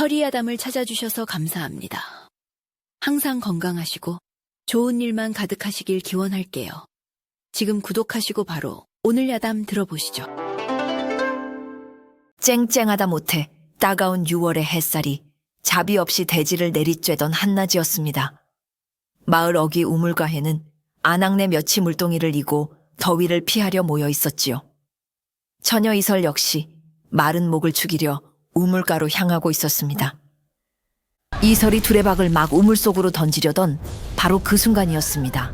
허리야담을 찾아주셔서 감사합니다. 항상 건강하시고 좋은 일만 가득하시길 기원할게요. 지금 구독하시고 바로 오늘 야담 들어보시죠. 쨍쨍하다 못해 따가운 6월의 햇살이 자비 없이 대지를 내리쬐던 한낮이었습니다. 마을 어귀 우물가에는 아낙네 몇이 물동이를 이고 더위를 피하려 모여 있었지요. 처녀 이설 역시 마른 목을 죽이려 우물가로 향하고 있었습니다. 이설이 두레박을 막 우물 속으로 던지려던 바로 그 순간이었습니다.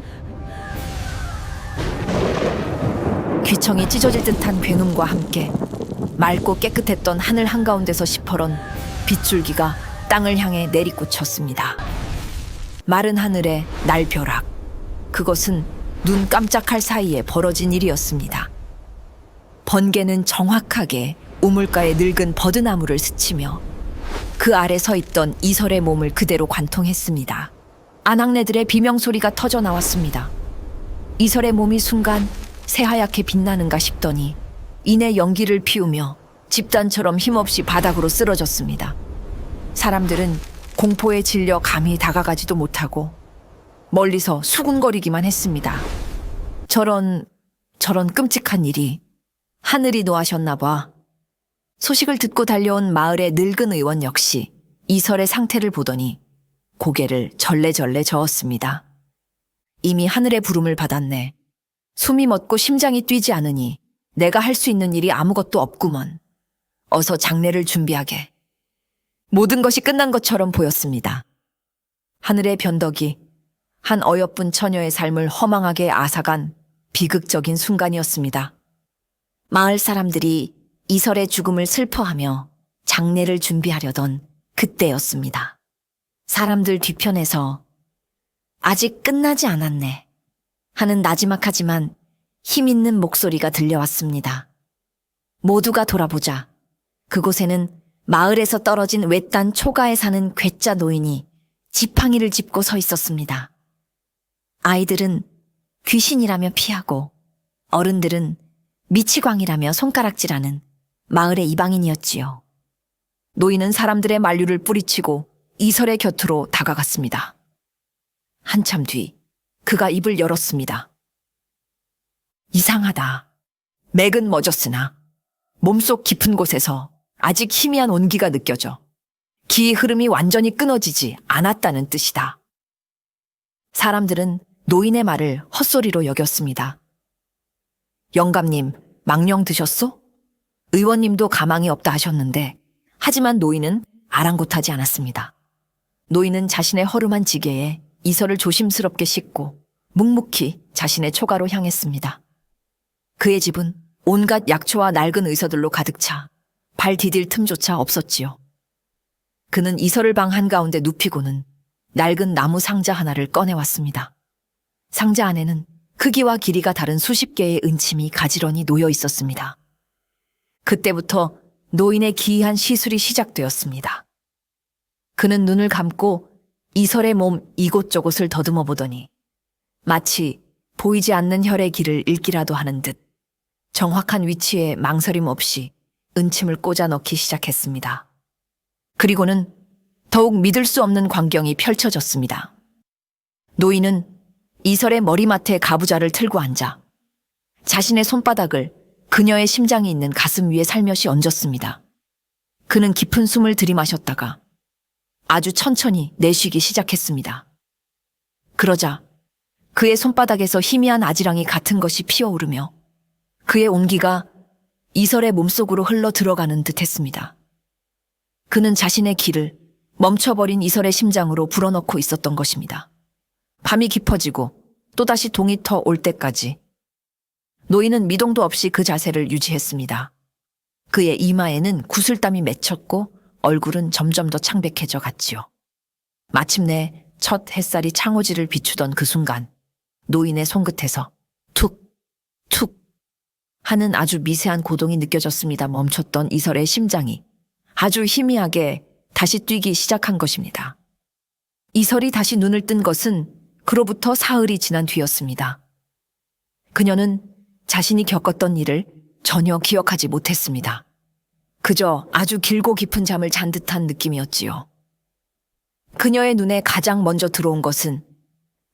귀청이 찢어질 듯한 굉음과 함께 맑고 깨끗했던 하늘 한가운데서 시퍼런 빗줄기가 땅을 향해 내리꽂혔습니다. 마른 하늘에 날벼락. 그것은 눈 깜짝할 사이에 벌어진 일이었습니다. 번개는 정확하게 우물가의 늙은 버드나무를 스치며 그 아래 서 있던 이설의 몸을 그대로 관통했습니다. 아낙네들의 비명소리가 터져 나왔습니다. 이설의 몸이 순간 새하얗게 빛나는가 싶더니 이내 연기를 피우며 집단처럼 힘없이 바닥으로 쓰러졌습니다. 사람들은 공포에 질려 감히 다가가지도 못하고 멀리서 수군거리기만 했습니다. 저런 끔찍한 일이 하늘이 노하셨나 봐. 소식을 듣고 달려온 마을의 늙은 의원 역시 이설의 상태를 보더니 고개를 절레절레 저었습니다. 이미 하늘의 부름을 받았네. 숨이 멎고 심장이 뛰지 않으니 내가 할 수 있는 일이 아무것도 없구먼. 어서 장례를 준비하게. 모든 것이 끝난 것처럼 보였습니다. 하늘의 변덕이 한 어여쁜 처녀의 삶을 허망하게 앗아간 비극적인 순간이었습니다. 마을 사람들이 이설의 죽음을 슬퍼하며 장례를 준비하려던 그때였습니다. 사람들 뒤편에서 아직 끝나지 않았네 하는 나지막하지만 힘있는 목소리가 들려왔습니다. 모두가 돌아보자 그곳에는 마을에서 떨어진 외딴 초가에 사는 괴짜 노인이 지팡이를 짚고 서 있었습니다. 아이들은 귀신이라며 피하고 어른들은 미치광이라며 손가락질하는 마을의 이방인이었지요. 노인은 사람들의 만류를 뿌리치고 이설의 곁으로 다가갔습니다. 한참 뒤 그가 입을 열었습니다. 이상하다. 맥은 멎었으나 몸속 깊은 곳에서 아직 희미한 온기가 느껴져 기의 흐름이 완전히 끊어지지 않았다는 뜻이다. 사람들은 노인의 말을 헛소리로 여겼습니다. 영감님, 망령 드셨소? 의원님도 가망이 없다 하셨는데 하지만 노인은 아랑곳하지 않았습니다. 노인은 자신의 허름한 지게에 이설을 조심스럽게 싣고 묵묵히 자신의 초가로 향했습니다. 그의 집은 온갖 약초와 낡은 의서들로 가득 차 발 디딜 틈조차 없었지요. 그는 이설을 방 한가운데 눕히고는 낡은 나무 상자 하나를 꺼내왔습니다. 상자 안에는 크기와 길이가 다른 수십 개의 은침이 가지런히 놓여 있었습니다. 그때부터 노인의 기이한 시술이 시작되었습니다. 그는 눈을 감고 이설의 몸 이곳저곳을 더듬어 보더니 마치 보이지 않는 혈의 길을 읽기라도 하는 듯 정확한 위치에 망설임 없이 은침을 꽂아 넣기 시작했습니다. 그리고는 더욱 믿을 수 없는 광경이 펼쳐졌습니다. 노인은 이설의 머리맡에 가부좌를 틀고 앉아 자신의 손바닥을 그녀의 심장이 있는 가슴 위에 살며시 얹었습니다. 그는 깊은 숨을 들이마셨다가 아주 천천히 내쉬기 시작했습니다. 그러자 그의 손바닥에서 희미한 아지랑이 같은 것이 피어오르며 그의 온기가 이설의 몸속으로 흘러 들어가는 듯 했습니다. 그는 자신의 기를 멈춰버린 이설의 심장으로 불어넣고 있었던 것입니다. 밤이 깊어지고 또다시 동이 터 올 때까지 노인은 미동도 없이 그 자세를 유지했습니다. 그의 이마에는 구슬땀이 맺혔고 얼굴은 점점 더 창백해져 갔지요. 마침내 첫 햇살이 창호지를 비추던 그 순간 노인의 손끝에서 툭, 툭 하는 아주 미세한 고동이 느껴졌습니다. 멈췄던 이설의 심장이 아주 희미하게 다시 뛰기 시작한 것입니다. 이설이 다시 눈을 뜬 것은 그로부터 사흘이 지난 뒤였습니다. 그녀는 자신이 겪었던 일을 전혀 기억하지 못했습니다. 그저 아주 길고 깊은 잠을 잔 듯한 느낌이었지요. 그녀의 눈에 가장 먼저 들어온 것은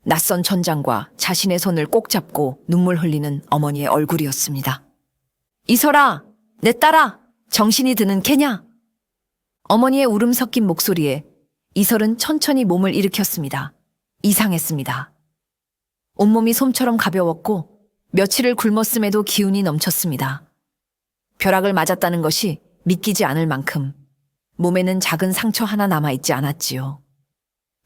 낯선 천장과 자신의 손을 꼭 잡고 눈물 흘리는 어머니의 얼굴이었습니다. 이설아, 내 딸아, 정신이 드는 캐냐? 어머니의 울음 섞인 목소리에 이설은 천천히 몸을 일으켰습니다. 이상했습니다. 온몸이 솜처럼 가벼웠고 며칠을 굶었음에도 기운이 넘쳤습니다. 벼락을 맞았다는 것이 믿기지 않을 만큼 몸에는 작은 상처 하나 남아있지 않았지요.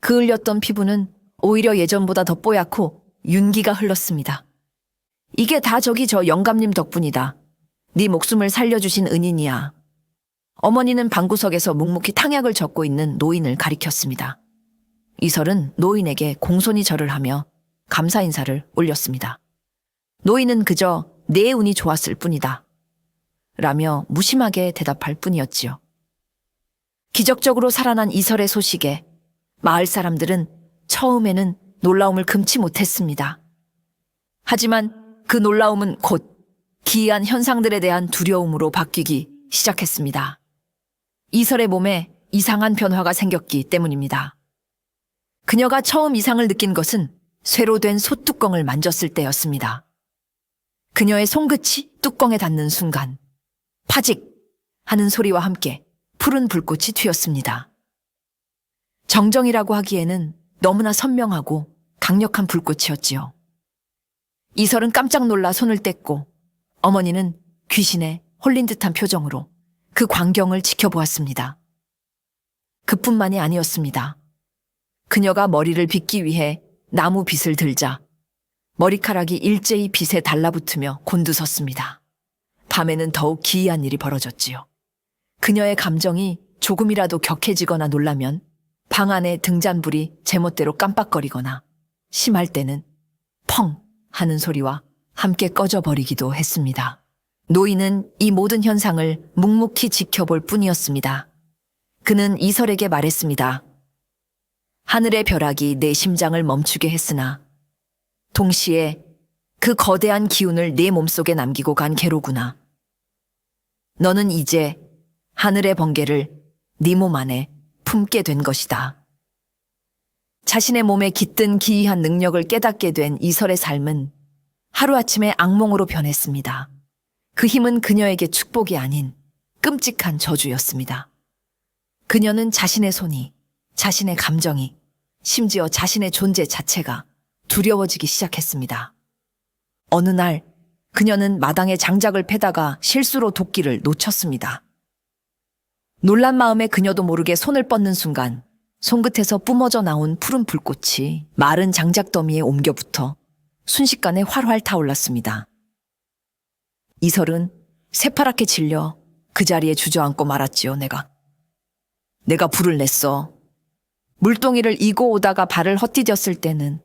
그 흘렸던 피부는 오히려 예전보다 더 뽀얗고 윤기가 흘렀습니다. 이게 다 저기 저 영감님 덕분이다. 네 목숨을 살려주신 은인이야. 어머니는 방구석에서 묵묵히 탕약을 젓고 있는 노인을 가리켰습니다. 이설은 노인에게 공손히 절을 하며 감사 인사를 올렸습니다. 노인은 그저 내 운이 좋았을 뿐이다. 라며 무심하게 대답할 뿐이었지요. 기적적으로 살아난 이설의 소식에 마을 사람들은 처음에는 놀라움을 금치 못했습니다. 하지만 그 놀라움은 곧 기이한 현상들에 대한 두려움으로 바뀌기 시작했습니다. 이설의 몸에 이상한 변화가 생겼기 때문입니다. 그녀가 처음 이상을 느낀 것은 쇠로 된 솥뚜껑을 만졌을 때였습니다. 그녀의 손끝이 뚜껑에 닿는 순간 파직 하는 소리와 함께 푸른 불꽃이 튀었습니다. 정정이라고 하기에는 너무나 선명하고 강력한 불꽃이었지요. 이설은 깜짝 놀라 손을 뗐고 어머니는 귀신에 홀린 듯한 표정으로 그 광경을 지켜보았습니다. 그뿐만이 아니었습니다. 그녀가 머리를 빗기 위해 나무 빗을 들자 머리카락이 일제히 빗에 달라붙으며 곤두섰습니다. 밤에는 더욱 기이한 일이 벌어졌지요. 그녀의 감정이 조금이라도 격해지거나 놀라면 방 안의 등잔불이 제멋대로 깜빡거리거나 심할 때는 펑 하는 소리와 함께 꺼져버리기도 했습니다. 노인은 이 모든 현상을 묵묵히 지켜볼 뿐이었습니다. 그는 이설에게 말했습니다. 하늘의 벼락이 내 심장을 멈추게 했으나 동시에 그 거대한 기운을 내 몸속에 남기고 간 개로구나. 너는 이제 하늘의 번개를 네 몸 안에 품게 된 것이다. 자신의 몸에 깃든 기이한 능력을 깨닫게 된 이설의 삶은 하루아침에 악몽으로 변했습니다. 그 힘은 그녀에게 축복이 아닌 끔찍한 저주였습니다. 그녀는 자신의 손이, 자신의 감정이, 심지어 자신의 존재 자체가 두려워지기 시작했습니다. 어느 날 그녀는 마당에 장작을 패다가 실수로 도끼를 놓쳤습니다. 놀란 마음에 그녀도 모르게 손을 뻗는 순간 손끝에서 뿜어져 나온 푸른 불꽃이 마른 장작 더미에 옮겨붙어 순식간에 활활 타올랐습니다. 이설은 새파랗게 질려 그 자리에 주저앉고 말았지요, 내가 불을 냈어. 물동이를 이고 오다가 발을 헛디뎠을 때는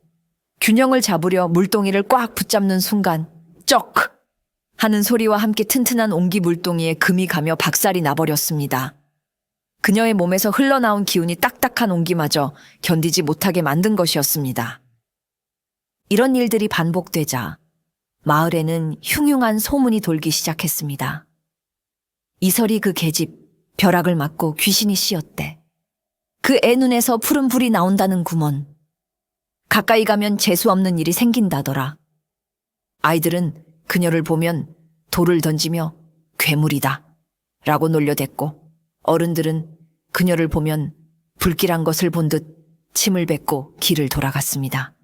균형을 잡으려 물동이를 꽉 붙잡는 순간 쩍 하는 소리와 함께 튼튼한 옹기 물동이에 금이 가며 박살이 나버렸습니다. 그녀의 몸에서 흘러나온 기운이 딱딱한 옹기마저 견디지 못하게 만든 것이었습니다. 이런 일들이 반복되자 마을에는 흉흉한 소문이 돌기 시작했습니다. 이설이 그 계집 벼락을 맞고 귀신이 씌었대. 그 애 눈에서 푸른 불이 나온다는 구먼. 가까이 가면 재수없는 일이 생긴다더라. 아이들은 그녀를 보면 돌을 던지며 괴물이다 라고 놀려댔고 어른들은 그녀를 보면 불길한 것을 본 듯 침을 뱉고 길을 돌아갔습니다.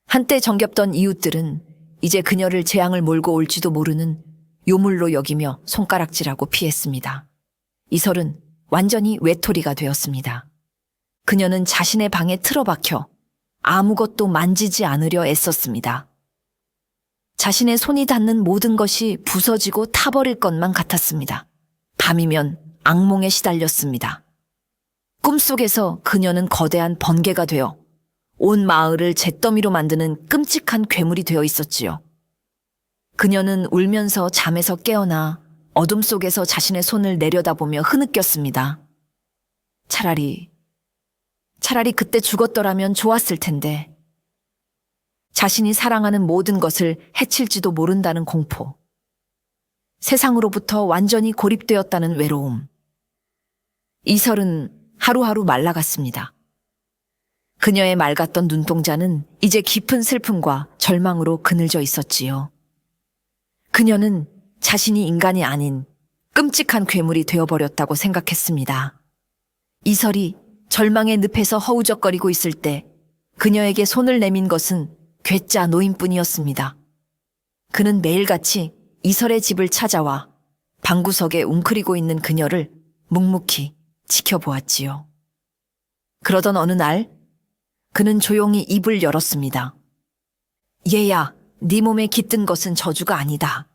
한때 정겹던 이웃들은 이제 그녀를 재앙을 몰고 올지도 모르는 요물로 여기며 손가락질하고 피했습니다. 이설은 완전히 외톨이가 되었습니다. 그녀는 자신의 방에 틀어박혀 아무것도 만지지 않으려 애썼습니다. 자신의 손이 닿는 모든 것이 부서지고 타버릴 것만 같았습니다. 밤이면 악몽에 시달렸습니다. 꿈속에서 그녀는 거대한 번개가 되어 온 마을을 잿더미로 만드는 끔찍한 괴물이 되어 있었지요. 그녀는 울면서 잠에서 깨어나 어둠 속에서 자신의 손을 내려다보며 흐느꼈습니다. 차라리 그때 죽었더라면 좋았을 텐데. 자신이 사랑하는 모든 것을 해칠지도 모른다는 공포. 세상으로부터 완전히 고립되었다는 외로움. 이설은 하루하루 말라갔습니다. 그녀의 맑았던 눈동자는 이제 깊은 슬픔과 절망으로 그늘져 있었지요. 그녀는 자신이 인간이 아닌 끔찍한 괴물이 되어버렸다고 생각했습니다. 이설이 절망의 늪에서 허우적거리고 있을 때 그녀에게 손을 내민 것은 괴짜 노인뿐이었습니다. 그는 매일같이 이설의 집을 찾아와 방구석에 웅크리고 있는 그녀를 묵묵히 지켜보았지요. 그러던 어느 날 그는 조용히 입을 열었습니다. 얘야, 네 몸에 깃든 것은 저주가 아니다.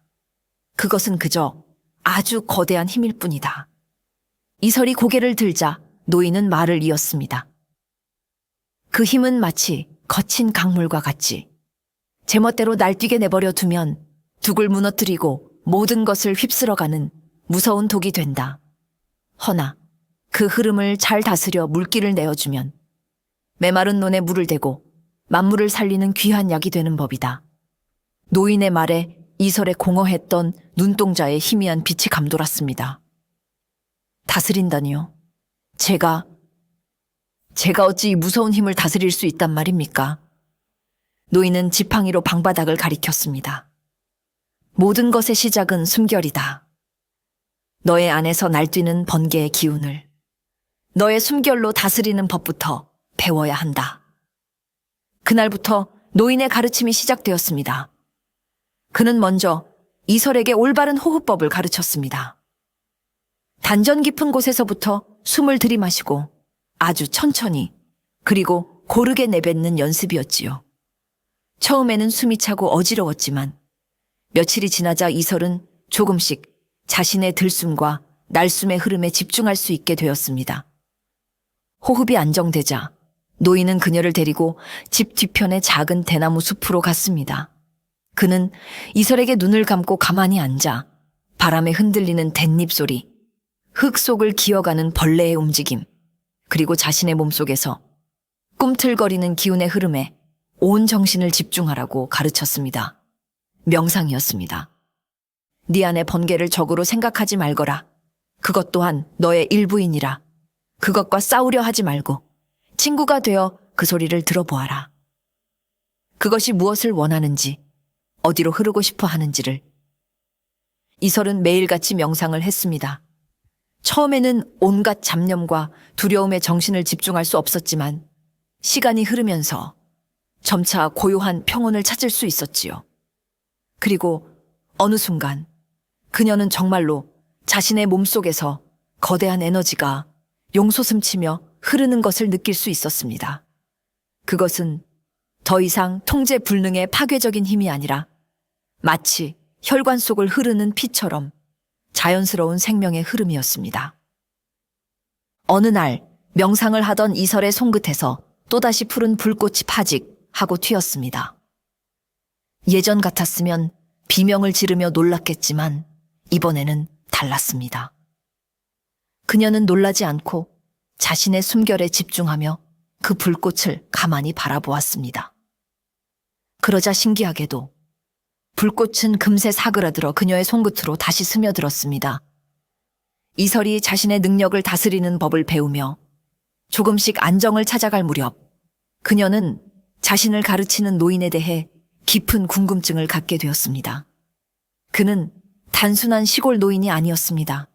그것은 그저 아주 거대한 힘일 뿐이다. 이설이 고개를 들자 노인은 말을 이었습니다. 그 힘은 마치 거친 강물과 같이 제멋대로 날뛰게 내버려 두면 둑을 무너뜨리고 모든 것을 휩쓸어가는 무서운 독이 된다. 허나 그 흐름을 잘 다스려 물기를 내어주면 메마른 논에 물을 대고 만물을 살리는 귀한 약이 되는 법이다. 노인의 말에 이설에 공허했던 눈동자에 희미한 빛이 감돌았습니다. 다스린다니요? 제가 어찌 이 무서운 힘을 다스릴 수 있단 말입니까? 노인은 지팡이로 방바닥을 가리켰습니다. 모든 것의 시작은 숨결이다. 너의 안에서 날뛰는 번개의 기운을 너의 숨결로 다스리는 법부터 배워야 한다. 그날부터 노인의 가르침이 시작되었습니다. 그는 먼저 이설에게 올바른 호흡법을 가르쳤습니다. 단전 깊은 곳에서부터 숨을 들이마시고 아주 천천히 그리고 고르게 내뱉는 연습이었지요. 처음에는 숨이 차고 어지러웠지만 며칠이 지나자 이설은 조금씩 자신의 들숨과 날숨의 흐름에 집중할 수 있게 되었습니다. 호흡이 안정되자 노인은 그녀를 데리고 집 뒤편의 작은 대나무 숲으로 갔습니다. 그는 이설에게 눈을 감고 가만히 앉아 바람에 흔들리는 댄잎 소리, 흙 속을 기어가는 벌레의 움직임, 그리고 자신의 몸속에서 꿈틀거리는 기운의 흐름에 온 정신을 집중하라고 가르쳤습니다. 명상이었습니다. 네 안의 번개를 적으로 생각하지 말거라. 그것 또한 너의 일부이니라. 그것과 싸우려 하지 말고 친구가 되어 그 소리를 들어보아라. 그것이 무엇을 원하는지, 어디로 흐르고 싶어 하는지를. 이설은 매일같이 명상을 했습니다. 처음에는 온갖 잡념과 두려움에 정신을 집중할 수 없었지만 시간이 흐르면서 점차 고요한 평온을 찾을 수 있었지요. 그리고 어느 순간 그녀는 정말로 자신의 몸속에서 거대한 에너지가 용솟음치며 흐르는 것을 느낄 수 있었습니다. 그것은 더 이상 통제 불능의 파괴적인 힘이 아니라 마치 혈관 속을 흐르는 피처럼 자연스러운 생명의 흐름이었습니다. 어느 날 명상을 하던 이설의 손끝에서 또다시 푸른 불꽃이 파직 하고 튀었습니다. 예전 같았으면 비명을 지르며 놀랐겠지만 이번에는 달랐습니다. 그녀는 놀라지 않고 자신의 숨결에 집중하며 그 불꽃을 가만히 바라보았습니다. 그러자 신기하게도 불꽃은 금세 사그라들어 그녀의 손끝으로 다시 스며들었습니다. 이설이 자신의 능력을 다스리는 법을 배우며 조금씩 안정을 찾아갈 무렵 그녀는 자신을 가르치는 노인에 대해 깊은 궁금증을 갖게 되었습니다. 그는 단순한 시골 노인이 아니었습니다.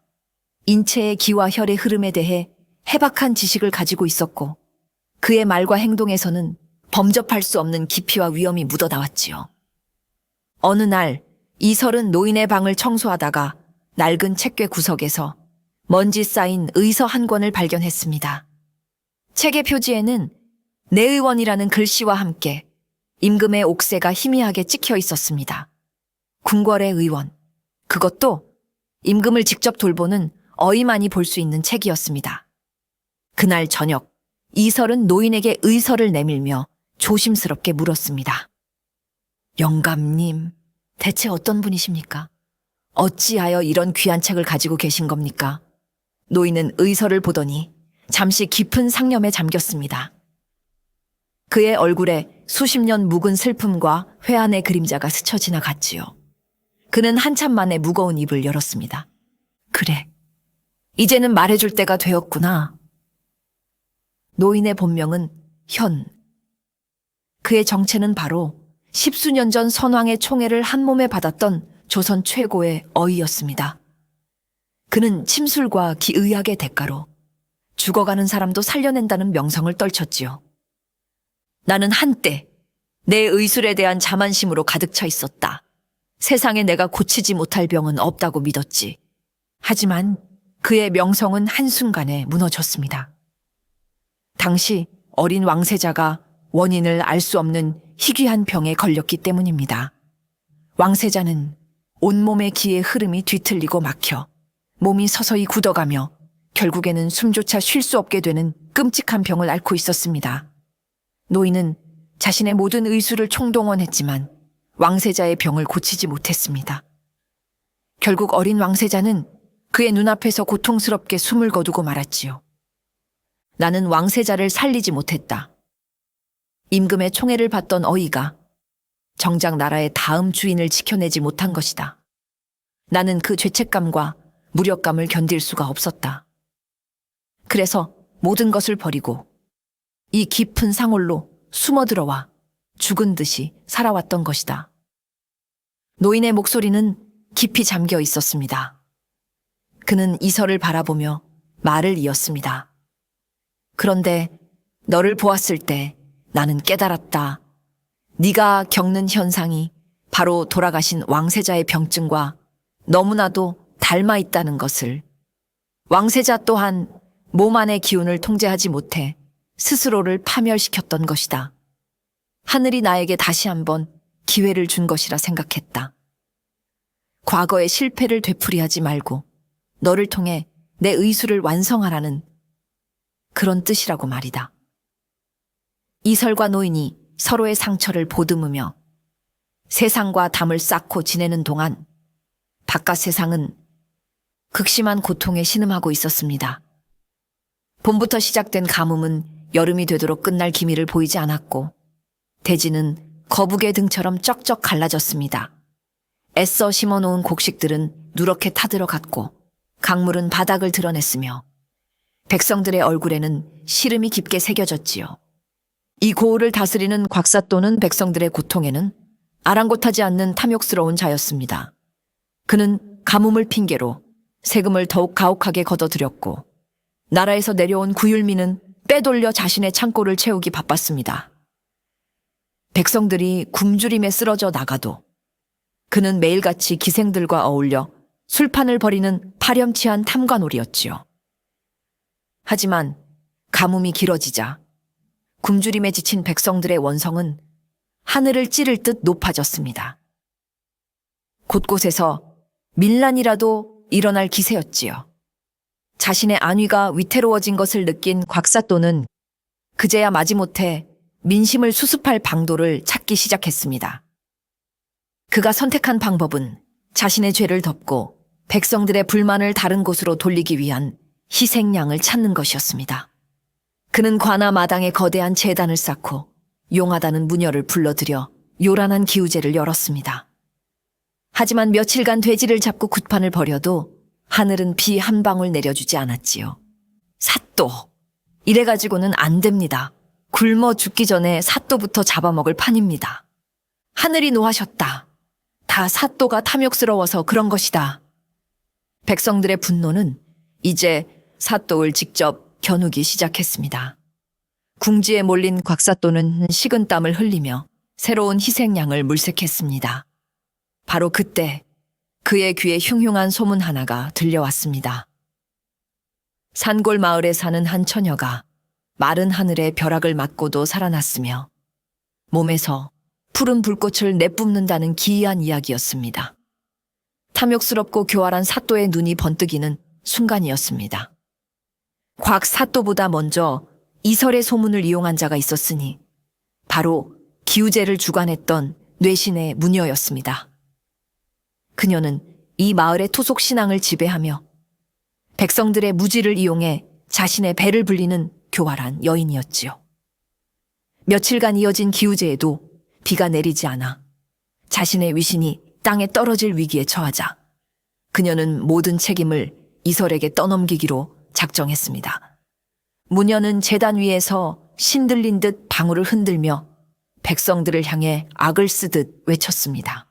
인체의 기와 혈의 흐름에 대해 해박한 지식을 가지고 있었고 그의 말과 행동에서는 범접할 수 없는 깊이와 위험이 묻어나왔지요. 어느 날 이설은 노인의 방을 청소하다가 낡은 책괴 구석에서 먼지 쌓인 의서 한 권을 발견했습니다. 책의 표지에는 내의원이라는 글씨와 함께 임금의 옥새가 희미하게 찍혀 있었습니다. 궁궐의 의원, 그것도 임금을 직접 돌보는 어이만이 볼 수 있는 책이었습니다. 그날 저녁 이설은 노인에게 의서를 내밀며 조심스럽게 물었습니다. 영감님, 대체 어떤 분이십니까? 어찌하여 이런 귀한 책을 가지고 계신 겁니까? 노인은 의서를 보더니 잠시 깊은 상념에 잠겼습니다. 그의 얼굴에 수십 년 묵은 슬픔과 회한의 그림자가 스쳐 지나갔지요. 그는 한참 만에 무거운 입을 열었습니다. 그래, 이제는 말해줄 때가 되었구나. 노인의 본명은 현. 그의 정체는 바로 십수년 전 선왕의 총애를 한 몸에 받았던 조선 최고의 어이였습니다. 그는 침술과 기의학의 대가로 죽어가는 사람도 살려낸다는 명성을 떨쳤지요. 나는 한때 내 의술에 대한 자만심으로 가득 차 있었다. 세상에 내가 고치지 못할 병은 없다고 믿었지. 하지만 그의 명성은 한순간에 무너졌습니다. 당시 어린 왕세자가 원인을 알 수 없는 희귀한 병에 걸렸기 때문입니다. 왕세자는 온몸의 기의 흐름이 뒤틀리고 막혀 몸이 서서히 굳어가며 결국에는 숨조차 쉴 수 없게 되는 끔찍한 병을 앓고 있었습니다. 노인은 자신의 모든 의술을 총동원했지만 왕세자의 병을 고치지 못했습니다. 결국 어린 왕세자는 그의 눈앞에서 고통스럽게 숨을 거두고 말았지요. 나는 왕세자를 살리지 못했다. 임금의 총애를 받던 어이가 정작 나라의 다음 주인을 지켜내지 못한 것이다. 나는 그 죄책감과 무력감을 견딜 수가 없었다. 그래서 모든 것을 버리고 이 깊은 상홀로 숨어들어와 죽은 듯이 살아왔던 것이다. 노인의 목소리는 깊이 잠겨 있었습니다. 그는 이설을 바라보며 말을 이었습니다. 그런데 너를 보았을 때 나는 깨달았다. 네가 겪는 현상이 바로 돌아가신 왕세자의 병증과 너무나도 닮아 있다는 것을. 왕세자 또한 몸 안의 기운을 통제하지 못해 스스로를 파멸시켰던 것이다. 하늘이 나에게 다시 한번 기회를 준 것이라 생각했다. 과거의 실패를 되풀이하지 말고 너를 통해 내 의술을 완성하라는 그런 뜻이라고 말이다. 이설과 노인이 서로의 상처를 보듬으며 세상과 담을 쌓고 지내는 동안 바깥 세상은 극심한 고통에 신음하고 있었습니다. 봄부터 시작된 가뭄은 여름이 되도록 끝날 기미를 보이지 않았고 대지는 거북의 등처럼 쩍쩍 갈라졌습니다. 애써 심어놓은 곡식들은 누렇게 타들어갔고 강물은 바닥을 드러냈으며 백성들의 얼굴에는 시름이 깊게 새겨졌지요. 이 고을을 다스리는 곽사또는 백성들의 고통에는 아랑곳하지 않는 탐욕스러운 자였습니다. 그는 가뭄을 핑계로 세금을 더욱 가혹하게 걷어들였고 나라에서 내려온 구율민은 빼돌려 자신의 창고를 채우기 바빴습니다. 백성들이 굶주림에 쓰러져 나가도 그는 매일같이 기생들과 어울려 술판을 벌이는 파렴치한 탐관오리였지요. 하지만 가뭄이 길어지자 굶주림에 지친 백성들의 원성은 하늘을 찌를 듯 높아졌습니다. 곳곳에서 밀란이라도 일어날 기세였지요. 자신의 안위가 위태로워진 것을 느낀 곽사또는 그제야 마지못해 민심을 수습할 방도를 찾기 시작했습니다. 그가 선택한 방법은 자신의 죄를 덮고 백성들의 불만을 다른 곳으로 돌리기 위한 희생양을 찾는 것이었습니다. 그는 관아 마당에 거대한 제단을 쌓고 용하다는 무녀를 불러들여 요란한 기우제를 열었습니다. 하지만 며칠간 돼지를 잡고 굿판을 벌여도 하늘은 비 한 방울 내려주지 않았지요. 사또! 이래가지고는 안 됩니다. 굶어 죽기 전에 사또부터 잡아먹을 판입니다. 하늘이 노하셨다. 다 사또가 탐욕스러워서 그런 것이다. 백성들의 분노는 이제 사또를 직접 겨누기 시작했습니다. 궁지에 몰린 곽사또는 식은땀을 흘리며 새로운 희생양을 물색했습니다. 바로 그때 그의 귀에 흉흉한 소문 하나가 들려왔습니다. 산골 마을에 사는 한 처녀가 마른 하늘의 벼락을 맞고도 살아났으며 몸에서 푸른 불꽃을 내뿜는다는 기이한 이야기였습니다. 탐욕스럽고 교활한 사또의 눈이 번뜩이는 순간이었습니다. 곽 사또보다 먼저 이설의 소문을 이용한 자가 있었으니 바로 기우제를 주관했던 뇌신의 무녀였습니다. 그녀는 이 마을의 토속 신앙을 지배하며 백성들의 무지를 이용해 자신의 배를 불리는 교활한 여인이었지요. 며칠간 이어진 기우제에도 비가 내리지 않아 자신의 위신이 땅에 떨어질 위기에 처하자 그녀는 모든 책임을 이설에게 떠넘기기로 작정했습니다. 무녀는 제단 위에서 신들린 듯 방울을 흔들며 백성들을 향해 악을 쓰듯 외쳤습니다.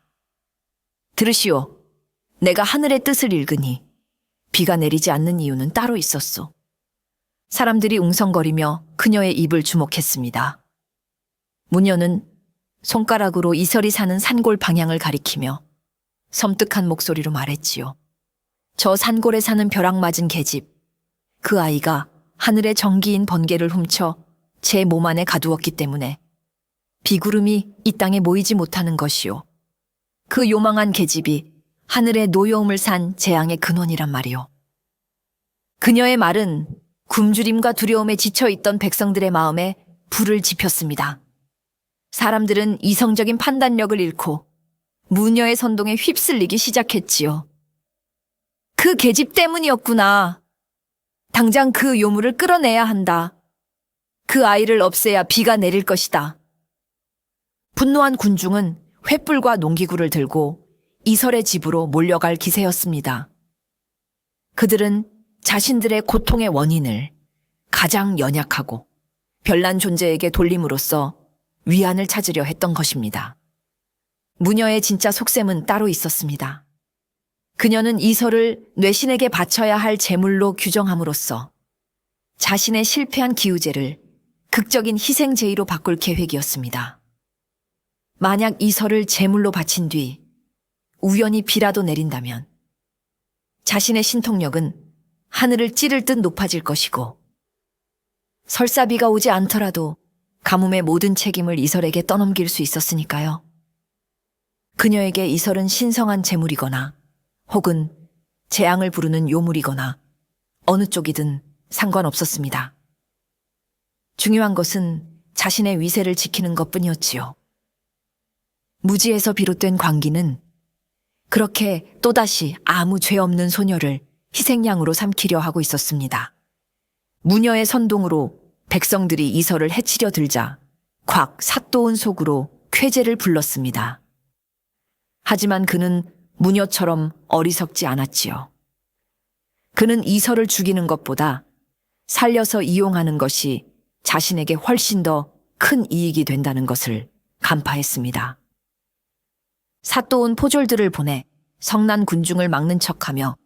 들으시오. 내가 하늘의 뜻을 읽으니 비가 내리지 않는 이유는 따로 있었소. 사람들이 웅성거리며 그녀의 입을 주목했습니다. 무녀는 손가락으로 이설이 사는 산골 방향을 가리키며 섬뜩한 목소리로 말했지요. 저 산골에 사는 벼락 맞은 계집, 그 아이가 하늘의 정기인 번개를 훔쳐 제 몸 안에 가두었기 때문에 비구름이 이 땅에 모이지 못하는 것이요. 그 요망한 계집이 하늘의 노여움을 산 재앙의 근원이란 말이요. 그녀의 말은 굶주림과 두려움에 지쳐있던 백성들의 마음에 불을 지폈습니다. 사람들은 이성적인 판단력을 잃고 무녀의 선동에 휩쓸리기 시작했지요. 그 계집 때문이었구나. 당장 그 요물을 끌어내야 한다. 그 아이를 없애야 비가 내릴 것이다. 분노한 군중은 횃불과 농기구를 들고 이설의 집으로 몰려갈 기세였습니다. 그들은 자신들의 고통의 원인을 가장 연약하고 별난 존재에게 돌림으로써 위안을 찾으려 했던 것입니다. 무녀의 진짜 속셈은 따로 있었습니다. 그녀는 이설을 뇌신에게 바쳐야 할 제물로 규정함으로써 자신의 실패한 기우제를 극적인 희생제의로 바꿀 계획이었습니다. 만약 이설을 제물로 바친 뒤 우연히 비라도 내린다면 자신의 신통력은 하늘을 찌를 듯 높아질 것이고 설사 비가 오지 않더라도 가뭄의 모든 책임을 이설에게 떠넘길 수 있었으니까요. 그녀에게 이설은 신성한 제물이거나 혹은 재앙을 부르는 요물이거나 어느 쪽이든 상관없었습니다. 중요한 것은 자신의 위세를 지키는 것뿐이었지요. 무지에서 비롯된 광기는 그렇게 또다시 아무 죄 없는 소녀를 희생양으로 삼키려 하고 있었습니다. 무녀의 선동으로 백성들이 이설을 해치려 들자 곽 삿도운 속으로 쾌재를 불렀습니다. 하지만 그는 무녀처럼 어리석지 않았지요. 그는 이설을 죽이는 것보다 살려서 이용하는 것이 자신에게 훨씬 더 큰 이익이 된다는 것을 간파했습니다. 삿도운 포졸들을 보내 성난 군중을 막는 척하며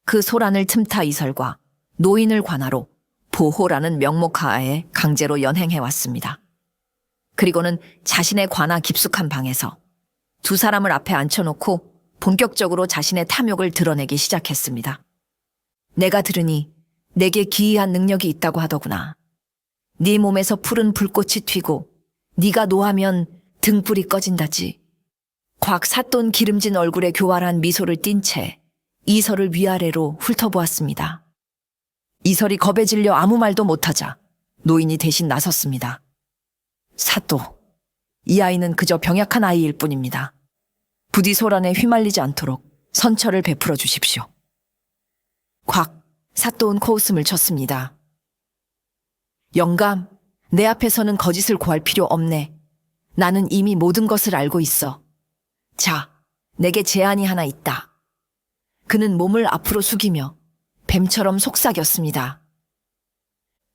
그 소란을 틈타 이설과 노인을 관하로 보호라는 명목하에 강제로 연행해왔습니다. 그리고는 자신의 관하 깊숙한 방에서 두 사람을 앞에 앉혀놓고 본격적으로 자신의 탐욕을 드러내기 시작했습니다. 내가 들으니 내게 기이한 능력이 있다고 하더구나. 네 몸에서 푸른 불꽃이 튀고 네가 노하면 등불이 꺼진다지. 곽 삿돈 기름진 얼굴에 교활한 미소를 띤 채 이설을 위아래로 훑어보았습니다. 이설이 겁에 질려 아무 말도 못하자 노인이 대신 나섰습니다. 사또, 이 아이는 그저 병약한 아이일 뿐입니다. 부디 소란에 휘말리지 않도록 선처를 베풀어 주십시오. 곽 사또는 코웃음을 쳤습니다. 영감, 내 앞에서는 거짓을 고할 필요 없네. 나는 이미 모든 것을 알고 있어. 자, 내게 제안이 하나 있다. 그는 몸을 앞으로 숙이며 뱀처럼 속삭였습니다.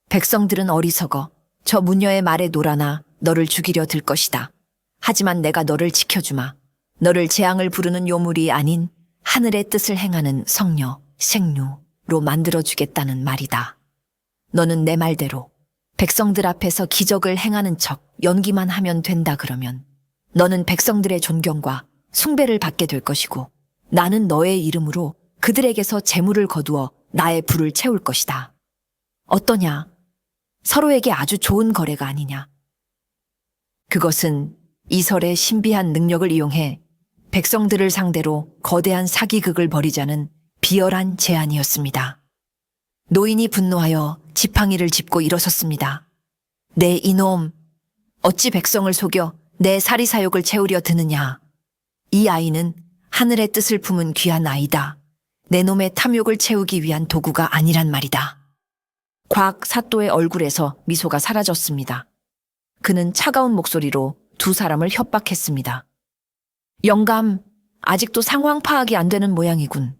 백성들은 어리석어 저 무녀의 말에 놀아나 너를 죽이려 들 것이다. 하지만 내가 너를 지켜주마. 너를 재앙을 부르는 요물이 아닌 하늘의 뜻을 행하는 성녀, 생류로 만들어주겠다는 말이다. 너는 내 말대로 백성들 앞에서 기적을 행하는 척 연기만 하면 된다 그러면 너는 백성들의 존경과 숭배를 받게 될 것이고 나는 너의 이름으로 그들에게서 재물을 거두어 나의 부를 채울 것이다. 어떠냐? 서로에게 아주 좋은 거래가 아니냐? 그것은 이설의 신비한 능력을 이용해 백성들을 상대로 거대한 사기극을 벌이자는 비열한 제안이었습니다. 노인이 분노하여 지팡이를 짚고 일어섰습니다. 내 이놈, 어찌 백성을 속여 내 사리사욕을 채우려 드느냐? 이 아이는 하늘의 뜻을 품은 귀한 아이다. 내 놈의 탐욕을 채우기 위한 도구가 아니란 말이다. 곽 사또의 얼굴에서 미소가 사라졌습니다. 그는 차가운 목소리로 두 사람을 협박했습니다. 영감, 아직도 상황 파악이 안 되는 모양이군.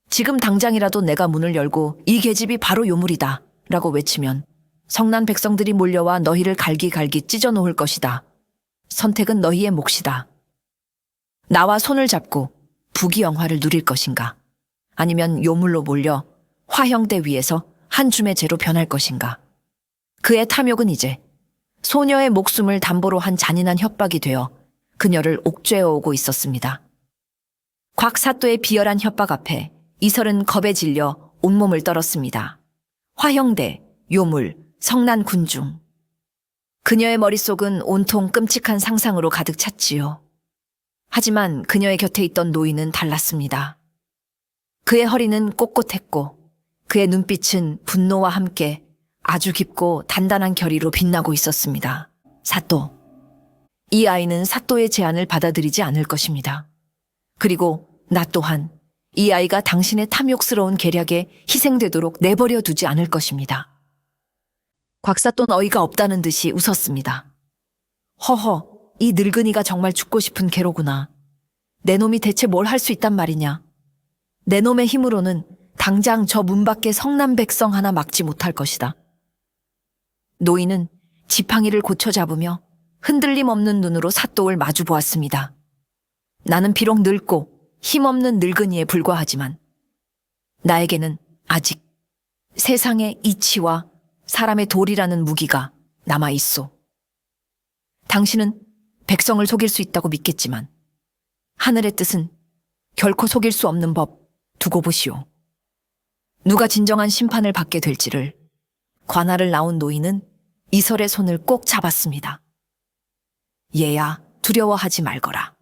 지금 당장이라도 내가 문을 열고 이 계집이 바로 요물이다 라고 외치면 성난 백성들이 몰려와 너희를 갈기갈기 찢어 놓을 것이다. 선택은 너희의 몫이다. 나와 손을 잡고 부귀영화를 누릴 것인가? 아니면 요물로 몰려 화형대 위에서 한 줌의 재로 변할 것인가? 그의 탐욕은 이제 소녀의 목숨을 담보로 한 잔인한 협박이 되어 그녀를 옥죄어 오고 있었습니다. 곽 사또의 비열한 협박 앞에 이설은 겁에 질려 온몸을 떨었습니다. 화형대, 요물, 성난 군중. 그녀의 머릿속은 온통 끔찍한 상상으로 가득 찼지요. 하지만 그녀의 곁에 있던 노인은 달랐습니다. 그의 허리는 꼿꼿했고 그의 눈빛은 분노와 함께 아주 깊고 단단한 결의로 빛나고 있었습니다. 사또. 이 아이는 사또의 제안을 받아들이지 않을 것입니다. 그리고 나 또한 이 아이가 당신의 탐욕스러운 계략에 희생되도록 내버려 두지 않을 것입니다. 곽사또는 어이가 없다는 듯이 웃었습니다. 허허, 이 늙은이가 정말 죽고 싶은 개로구나. 내 놈이 대체 뭘 할 수 있단 말이냐. 내 놈의 힘으로는 당장 저 문 밖에 성남 백성 하나 막지 못할 것이다. 노인은 지팡이를 고쳐 잡으며 흔들림 없는 눈으로 사또를 마주 보았습니다. 나는 비록 늙고 힘없는 늙은이에 불과하지만 나에게는 아직 세상의 이치와 사람의 도리라는 무기가 남아있소. 당신은 백성을 속일 수 있다고 믿겠지만 하늘의 뜻은 결코 속일 수 없는 법 두고 보시오. 누가 진정한 심판을 받게 될지를 관할을 나온 노인은 이설의 손을 꼭 잡았습니다. 얘야, 두려워하지 말거라.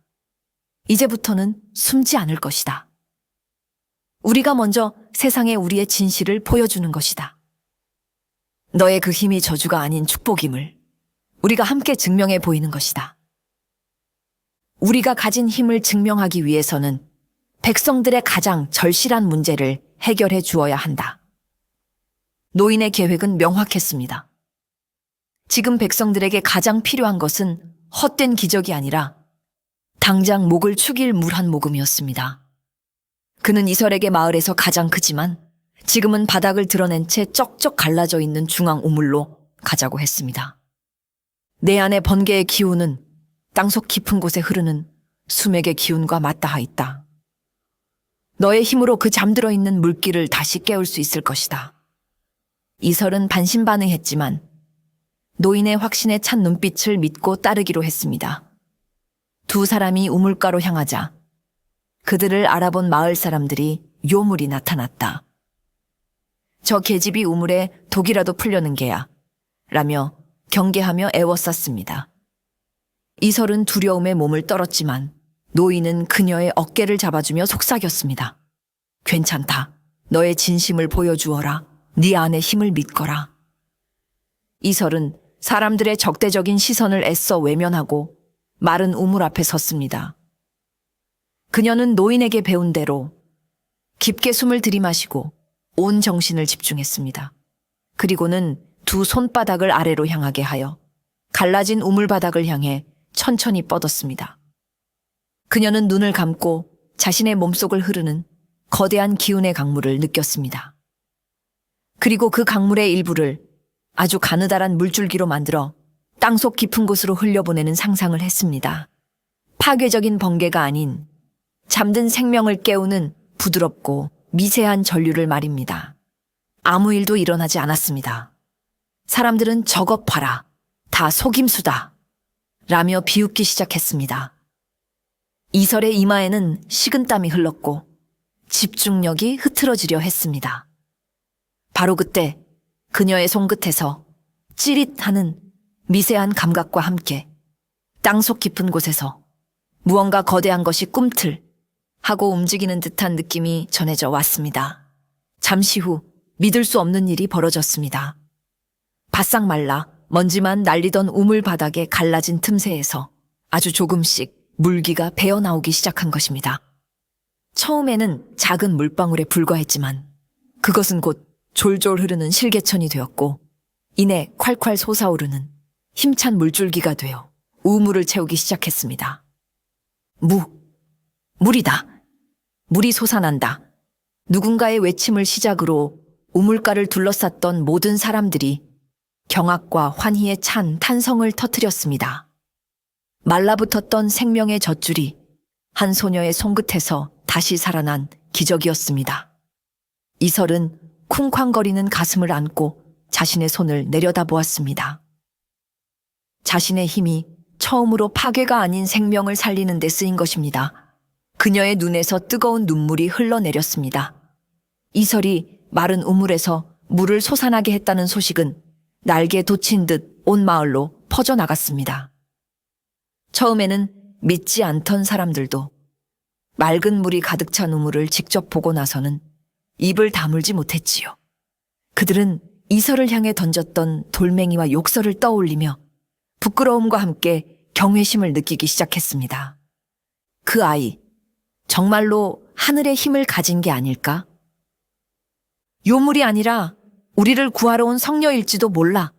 이제부터는 숨지 않을 것이다. 우리가 먼저 세상에 우리의 진실을 보여주는 것이다. 너의 그 힘이 저주가 아닌 축복임을 우리가 함께 증명해 보이는 것이다. 우리가 가진 힘을 증명하기 위해서는 백성들의 가장 절실한 문제를 해결해 주어야 한다. 노인의 계획은 명확했습니다. 지금 백성들에게 가장 필요한 것은 헛된 기적이 아니라 당장 목을 축일 물 한 모금이었습니다. 그는 이설에게 마을에서 가장 크지만 지금은 바닥을 드러낸 채 쩍쩍 갈라져 있는 중앙 우물로 가자고 했습니다. 내 안의 번개의 기운은 땅속 깊은 곳에 흐르는 수맥의 기운과 맞닿아 있다. 너의 힘으로 그 잠들어 있는 물기를 다시 깨울 수 있을 것이다. 이설은 반신반의했지만 노인의 확신에 찬 눈빛을 믿고 따르기로 했습니다. 두 사람이 우물가로 향하자 그들을 알아본 마을 사람들이 요물이 나타났다. 저 계집이 우물에 독이라도 풀려는 게야 라며 경계하며 애워쌌습니다. 이설은 두려움에 몸을 떨었지만 노인은 그녀의 어깨를 잡아주며 속삭였습니다. 괜찮다. 너의 진심을 보여주어라. 네 안의 힘을 믿거라. 이설은 사람들의 적대적인 시선을 애써 외면하고 마른 우물 앞에 섰습니다. 그녀는 노인에게 배운 대로 깊게 숨을 들이마시고 온 정신을 집중했습니다. 그리고는 두 손바닥을 아래로 향하게 하여 갈라진 우물바닥을 향해 천천히 뻗었습니다. 그녀는 눈을 감고 자신의 몸속을 흐르는 거대한 기운의 강물을 느꼈습니다. 그리고 그 강물의 일부를 아주 가느다란 물줄기로 만들어 땅속 깊은 곳으로 흘려보내는 상상을 했습니다. 파괴적인 번개가 아닌 잠든 생명을 깨우는 부드럽고 미세한 전류를 말입니다. 아무 일도 일어나지 않았습니다. 사람들은 저것 봐라. 다 속임수다. 라며 비웃기 시작했습니다. 이설의 이마에는 식은땀이 흘렀고 집중력이 흐트러지려 했습니다. 바로 그때 그녀의 손끝에서 찌릿하는 미세한 감각과 함께 땅속 깊은 곳에서 무언가 거대한 것이 꿈틀 하고 움직이는 듯한 느낌이 전해져 왔습니다. 잠시 후 믿을 수 없는 일이 벌어졌습니다. 바싹 말라 먼지만 날리던 우물 바닥에 갈라진 틈새에서 아주 조금씩 물기가 배어나오기 시작한 것입니다. 처음에는 작은 물방울에 불과했지만 그것은 곧 졸졸 흐르는 실개천이 되었고 이내 콸콸 솟아오르는 힘찬 물줄기가 되어 우물을 채우기 시작했습니다. 물이다. 물이 솟아난다. 누군가의 외침을 시작으로 우물가를 둘러쌌던 모든 사람들이 경악과 환희에 찬 탄성을 터뜨렸습니다. 말라붙었던 생명의 젖줄이 한 소녀의 손끝에서 다시 살아난 기적이었습니다. 이설은 쿵쾅거리는 가슴을 안고 자신의 손을 내려다보았습니다. 자신의 힘이 처음으로 파괴가 아닌 생명을 살리는 데 쓰인 것입니다. 그녀의 눈에서 뜨거운 눈물이 흘러내렸습니다. 이설이 마른 우물에서 물을 솟아나게 했다는 소식은 날개 돋친 듯 온 마을로 퍼져나갔습니다. 처음에는 믿지 않던 사람들도 맑은 물이 가득 찬 우물을 직접 보고 나서는 입을 다물지 못했지요. 그들은 이설을 향해 던졌던 돌멩이와 욕설을 떠올리며 부끄러움과 함께 경외심을 느끼기 시작했습니다. 그 아이, 정말로 하늘의 힘을 가진 게 아닐까? 요물이 아니라 우리를 구하러 온 성녀일지도 몰라.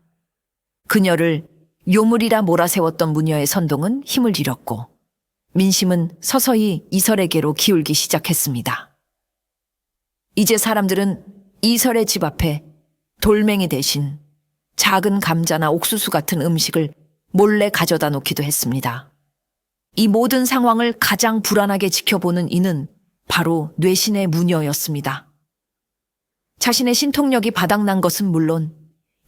그녀를 요물이라 몰아세웠던 무녀의 선동은 힘을 잃었고 민심은 서서히 이설에게로 기울기 시작했습니다. 이제 사람들은 이설의 집 앞에 돌멩이 대신 작은 감자나 옥수수 같은 음식을 몰래 가져다 놓기도 했습니다. 이 모든 상황을 가장 불안하게 지켜보는 이는 바로 뇌신의 무녀였습니다. 자신의 신통력이 바닥난 것은 물론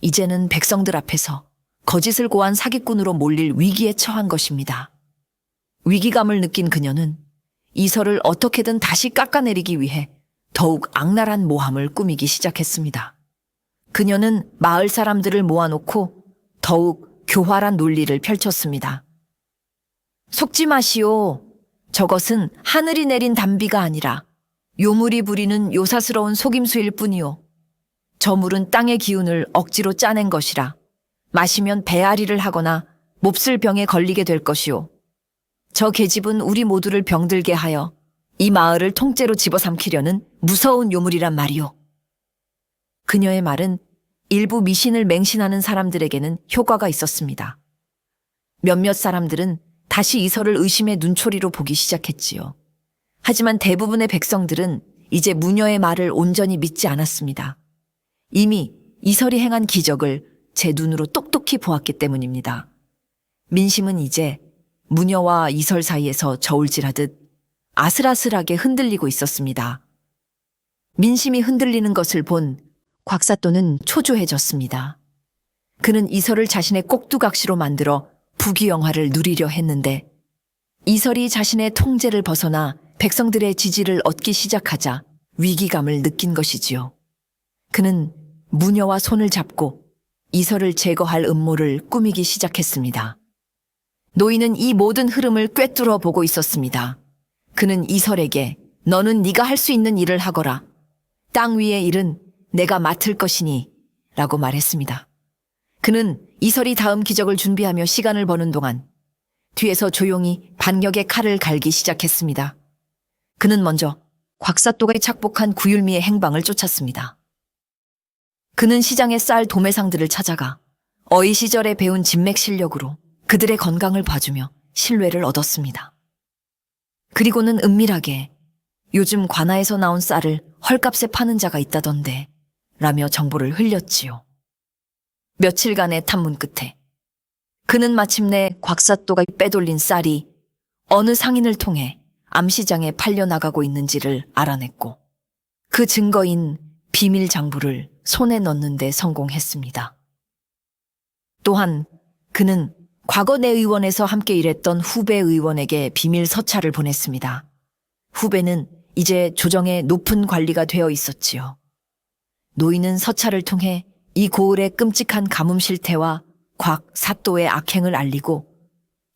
이제는 백성들 앞에서 거짓을 고한 사기꾼으로 몰릴 위기에 처한 것입니다. 위기감을 느낀 그녀는 이설을 어떻게든 다시 깎아내리기 위해 더욱 악랄한 모함을 꾸미기 시작했습니다. 그녀는 마을 사람들을 모아놓고 더욱 교활한 논리를 펼쳤습니다. 속지 마시오. 저것은 하늘이 내린 단비가 아니라 요물이 부리는 요사스러운 속임수일 뿐이오. 저 물은 땅의 기운을 억지로 짜낸 것이라 마시면 배앓이를 하거나 몹쓸 병에 걸리게 될 것이오. 저 계집은 우리 모두를 병들게 하여 이 마을을 통째로 집어삼키려는 무서운 요물이란 말이오. 그녀의 말은 일부 미신을 맹신하는 사람들에게는 효과가 있었습니다. 몇몇 사람들은 다시 이설을 의심의 눈초리로 보기 시작했지요. 하지만 대부분의 백성들은 이제 무녀의 말을 온전히 믿지 않았습니다. 이미 이설이 행한 기적을 제 눈으로 똑똑히 보았기 때문입니다. 민심은 이제 무녀와 이설 사이에서 저울질하듯 아슬아슬하게 흔들리고 있었습니다. 민심이 흔들리는 것을 본 곽사또는 초조해졌습니다. 그는 이설을 자신의 꼭두각시로 만들어 부귀영화를 누리려 했는데 이설이 자신의 통제를 벗어나 백성들의 지지를 얻기 시작하자 위기감을 느낀 것이지요. 그는 무녀와 손을 잡고 이설을 제거할 음모를 꾸미기 시작했습니다. 노인은 이 모든 흐름을 꿰뚫어 보고 있었습니다. 그는 이설에게 너는 네가 할 수 있는 일을 하거라. 땅 위의 일은 내가 맡을 것이니 라고 말했습니다. 그는 이설이 다음 기적을 준비하며 시간을 버는 동안 뒤에서 조용히 반격의 칼을 갈기 시작했습니다. 그는 먼저 곽사또가 착복한 구율미의 행방을 쫓았습니다. 그는 시장에 쌀 도매상들을 찾아가 어이 시절에 배운 진맥 실력으로 그들의 건강을 봐주며 신뢰를 얻었습니다. 그리고는 은밀하게 요즘 관아에서 나온 쌀을 헐값에 파는 자가 있다던데 라며 정보를 흘렸지요. 며칠간의 탐문 끝에 그는 마침내 곽사또가 빼돌린 쌀이 어느 상인을 통해 암시장에 팔려나가고 있는지를 알아냈고 그 증거인 비밀 장부를 손에 넣는 데 성공했습니다. 또한 그는 과거 내 의원에서 함께 일했던 후배 의원에게 비밀 서찰을 보냈습니다. 후배는 이제 조정의 높은 관리가 되어 있었지요. 노인은 서찰을 통해 이 고을의 끔찍한 가뭄 실태와 곽 사또의 악행을 알리고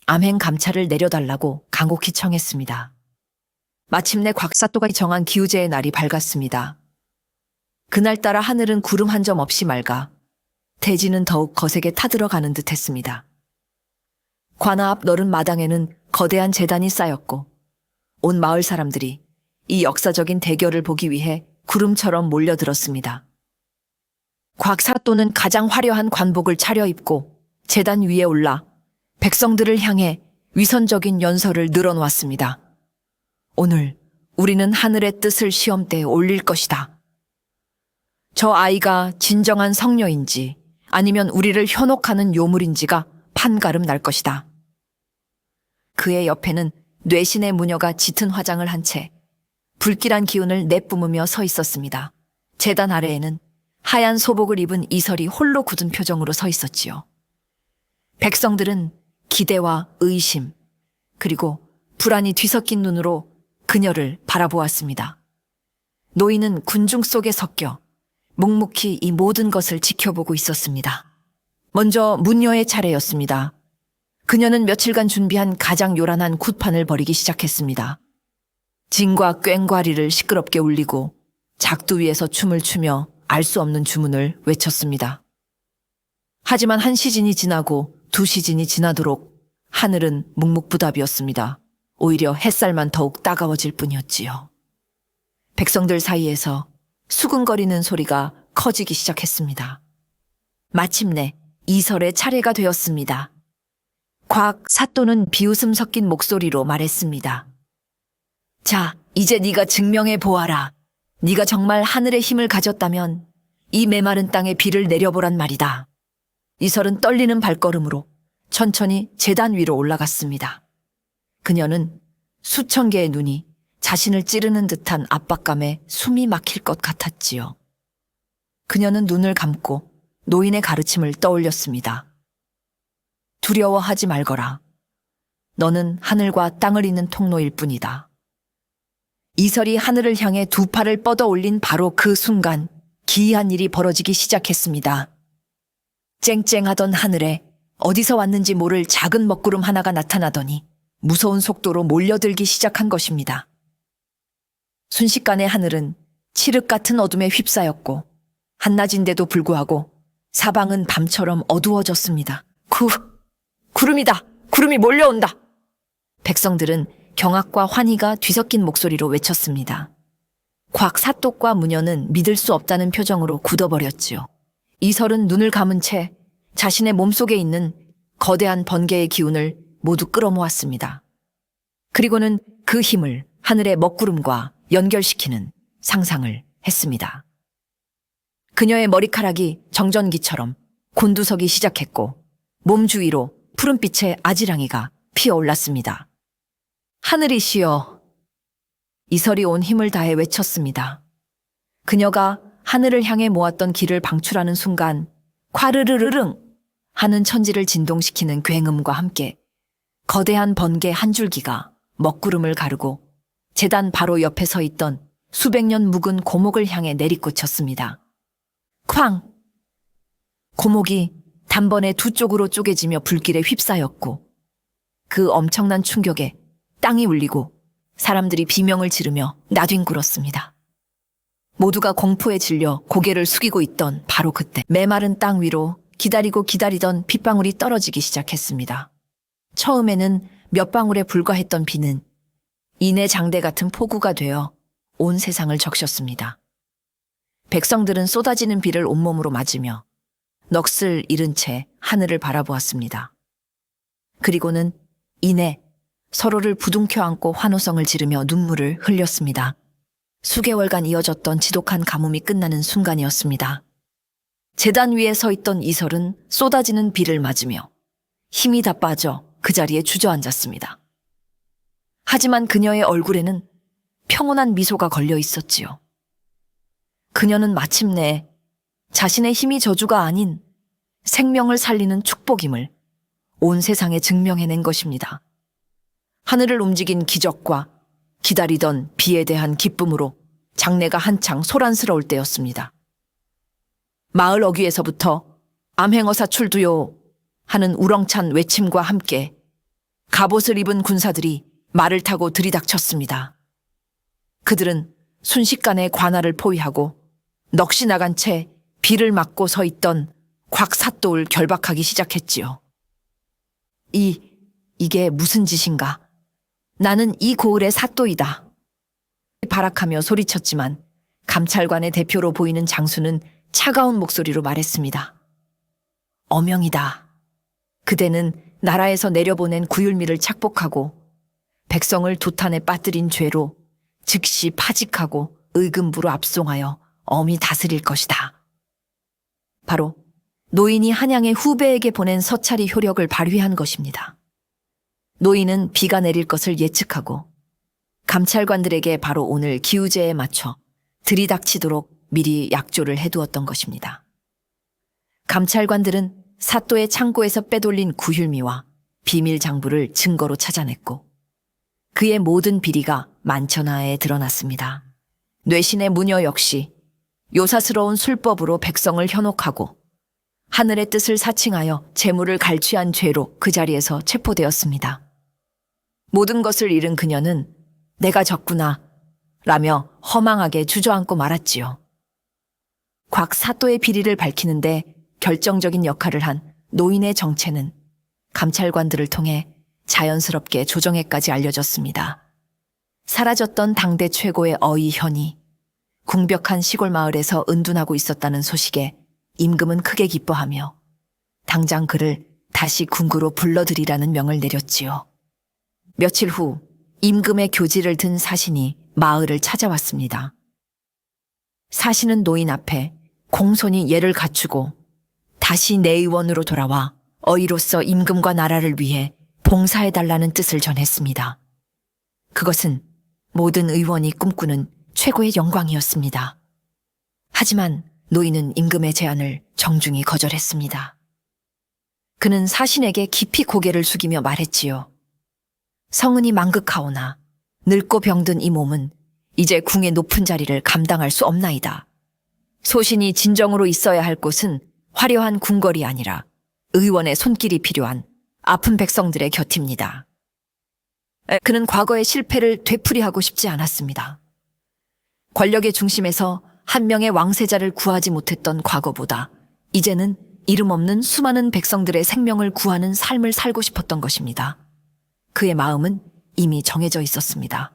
암행 감찰을 내려달라고 간곡히 청했습니다. 마침내 곽 사또가 정한 기우제의 날이 밝았습니다. 그날따라 하늘은 구름 한 점 없이 맑아 대지는 더욱 거세게 타들어가는 듯했습니다. 관아 앞 너른 마당에는 거대한 제단이 쌓였고 온 마을 사람들이 이 역사적인 대결을 보기 위해 구름처럼 몰려들었습니다. 곽 사또는 가장 화려한 관복을 차려입고 제단 위에 올라 백성들을 향해 위선적인 연설을 늘어놓았습니다. 오늘 우리는 하늘의 뜻을 시험대에 올릴 것이다. 저 아이가 진정한 성녀인지 아니면 우리를 현혹하는 요물인지가 판가름 날 것이다. 그의 옆에는 뇌신의 무녀가 짙은 화장을 한 채 불길한 기운을 내뿜으며 서 있었습니다. 제단 아래에는 하얀 소복을 입은 이설이 홀로 굳은 표정으로 서 있었지요. 백성들은 기대와 의심, 그리고 불안이 뒤섞인 눈으로 그녀를 바라보았습니다. 노인은 군중 속에 섞여 묵묵히 이 모든 것을 지켜보고 있었습니다. 먼저 문녀의 차례였습니다. 그녀는 며칠간 준비한 가장 요란한 굿판을 벌이기 시작했습니다. 진과 꽹과리를 시끄럽게 울리고 작두 위에서 춤을 추며 알 수 없는 주문을 외쳤습니다. 하지만 한 시즌이 지나고 두 시즌이 지나도록 하늘은 묵묵부답이었습니다. 오히려 햇살만 더욱 따가워질 뿐이었지요. 백성들 사이에서 수근거리는 소리가 커지기 시작했습니다. 마침내 이설의 차례가 되었습니다. 곽 사또는 비웃음 섞인 목소리로 말했습니다. 자, 이제 네가 증명해 보아라. 네가 정말 하늘의 힘을 가졌다면 이 메마른 땅에 비를 내려보란 말이다. 이설은 떨리는 발걸음으로 천천히 제단 위로 올라갔습니다. 그녀는 수천 개의 눈이 자신을 찌르는 듯한 압박감에 숨이 막힐 것 같았지요. 그녀는 눈을 감고 노인의 가르침을 떠올렸습니다. 두려워하지 말거라. 너는 하늘과 땅을 잇는 통로일 뿐이다. 이설이 하늘을 향해 두 팔을 뻗어 올린 바로 그 순간 기이한 일이 벌어지기 시작했습니다. 쨍쨍하던 하늘에 어디서 왔는지 모를 작은 먹구름 하나가 나타나더니 무서운 속도로 몰려들기 시작한 것입니다. 순식간에 하늘은 칠흑 같은 어둠에 휩싸였고 한낮인데도 불구하고 사방은 밤처럼 어두워졌습니다. 구름이다! 구름이 몰려온다! 백성들은 경악과 환희가 뒤섞인 목소리로 외쳤습니다. 곽 사또과 무녀는 믿을 수 없다는 표정으로 굳어버렸지요. 이설은 눈을 감은 채 자신의 몸속에 있는 거대한 번개의 기운을 모두 끌어모았습니다. 그리고는 그 힘을 하늘의 먹구름과 연결시키는 상상을 했습니다. 그녀의 머리카락이 정전기처럼 곤두서기 시작했고 몸 주위로 푸른빛의 아지랑이가 피어올랐습니다. 하늘이시여. 이설이 온 힘을 다해 외쳤습니다. 그녀가 하늘을 향해 모았던 기를 방출하는 순간 콰르르르릉 하는 천지를 진동시키는 굉음과 함께 거대한 번개 한 줄기가 먹구름을 가르고 제단 바로 옆에 서 있던 수백 년 묵은 고목을 향해 내리꽂혔습니다. 쾅! 고목이 단번에 두 쪽으로 쪼개지며 불길에 휩싸였고 그 엄청난 충격에 땅이 울리고 사람들이 비명을 지르며 나뒹굴었습니다. 모두가 공포에 질려 고개를 숙이고 있던 바로 그때 메마른 땅 위로 기다리던 빗방울이 떨어지기 시작했습니다. 처음에는 몇 방울에 불과했던 비는 인의 장대 같은 폭우가 되어 온 세상을 적셨습니다. 백성들은 쏟아지는 비를 온몸으로 맞으며 넋을 잃은 채 하늘을 바라보았습니다. 그리고는 이내 서로를 부둥켜 안고 환호성을 지르며 눈물을 흘렸습니다. 수개월간 이어졌던 지독한 가뭄이 끝나는 순간이었습니다. 제단 위에 서 있던 이설은 쏟아지는 비를 맞으며 힘이 다 빠져 그 자리에 주저앉았습니다. 하지만 그녀의 얼굴에는 평온한 미소가 걸려 있었지요. 그녀는 마침내 자신의 힘이 저주가 아닌 생명을 살리는 축복임을 온 세상에 증명해낸 것입니다. 하늘을 움직인 기적과 기다리던 비에 대한 기쁨으로 장내가 한창 소란스러울 때였습니다. 마을 어귀에서부터 암행어사 출두요 하는 우렁찬 외침과 함께 갑옷을 입은 군사들이 말을 타고 들이닥쳤습니다. 그들은 순식간에 관할을 포위하고 넋이 나간 채 비를 맞고 서 있던 곽사또를 결박하기 시작했지요. 이게 무슨 짓인가? 나는 이 고을의 사또이다. 발악하며 소리쳤지만 감찰관의 대표로 보이는 장수는 차가운 목소리로 말했습니다. 어명이다. 그대는 나라에서 내려보낸 구휼미를 착복하고 백성을 도탄에 빠뜨린 죄로 즉시 파직하고 의금부로 압송하여 엄히 다스릴 것이다. 바로 노인이 한양의 후배에게 보낸 서찰이 효력을 발휘한 것입니다. 노인은 비가 내릴 것을 예측하고 감찰관들에게 바로 오늘 기우제에 맞춰 들이닥치도록 미리 약조를 해두었던 것입니다. 감찰관들은 사또의 창고에서 빼돌린 구휼미와 비밀 장부를 증거로 찾아냈고 그의 모든 비리가 만천하에 드러났습니다. 뇌신의 무녀 역시 요사스러운 술법으로 백성을 현혹하고 하늘의 뜻을 사칭하여 재물을 갈취한 죄로 그 자리에서 체포되었습니다. 모든 것을 잃은 그녀는 내가 졌구나 라며 허망하게 주저앉고 말았지요. 곽 사또의 비리를 밝히는데 결정적인 역할을 한 노인의 정체는 감찰관들을 통해 자연스럽게 조정에까지 알려졌습니다. 사라졌던 당대 최고의 어이현이 궁벽한 시골 마을에서 은둔하고 있었다는 소식에 임금은 크게 기뻐하며 당장 그를 다시 궁구로 불러들이라는 명을 내렸지요. 며칠 후 임금의 교지를 든 사신이 마을을 찾아왔습니다. 사신은 노인 앞에 공손히 예를 갖추고 다시 내의원으로 돌아와 어이로서 임금과 나라를 위해 봉사해달라는 뜻을 전했습니다. 그것은 모든 의원이 꿈꾸는 최고의 영광이었습니다. 하지만 노인은 임금의 제안을 정중히 거절했습니다. 그는 사신에게 깊이 고개를 숙이며 말했지요. 성은이 망극하오나 늙고 병든 이 몸은 이제 궁의 높은 자리를 감당할 수 없나이다. 소신이 진정으로 있어야 할 곳은 화려한 궁궐이 아니라 의원의 손길이 필요한 아픈 백성들의 곁입니다. 그는 과거의 실패를 되풀이하고 싶지 않았습니다. 권력의 중심에서 한 명의 왕세자를 구하지 못했던 과거보다 이제는 이름 없는 수많은 백성들의 생명을 구하는 삶을 살고 싶었던 것입니다. 그의 마음은 이미 정해져 있었습니다.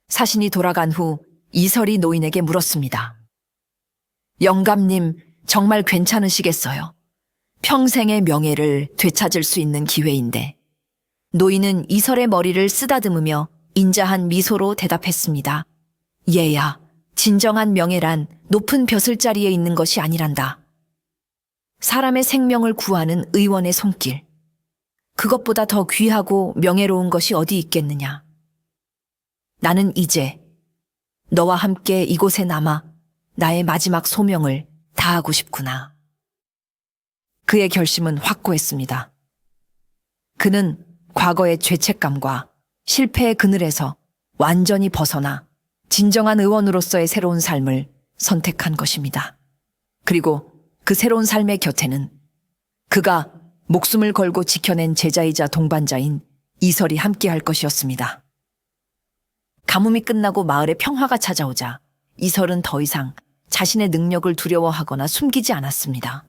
사신이 돌아간 후 이설이 노인에게 물었습니다. 영감님, 정말 괜찮으시겠어요? 평생의 명예를 되찾을 수 있는 기회인데. 노인은 이설의 머리를 쓰다듬으며 인자한 미소로 대답했습니다. 얘야, 진정한 명예란 높은 벼슬자리에 있는 것이 아니란다. 사람의 생명을 구하는 의원의 손길. 그것보다 더 귀하고 명예로운 것이 어디 있겠느냐. 나는 이제 너와 함께 이곳에 남아 나의 마지막 소명을 다하고 싶구나. 그의 결심은 확고했습니다. 그는 과거의 죄책감과 실패의 그늘에서 완전히 벗어나 진정한 의원으로서의 새로운 삶을 선택한 것입니다. 그리고 그 새로운 삶의 곁에는 그가 목숨을 걸고 지켜낸 제자이자 동반자인 이설이 함께할 것이었습니다. 가뭄이 끝나고 마을에 평화가 찾아오자 이설은 더 이상 자신의 능력을 두려워하거나 숨기지 않았습니다.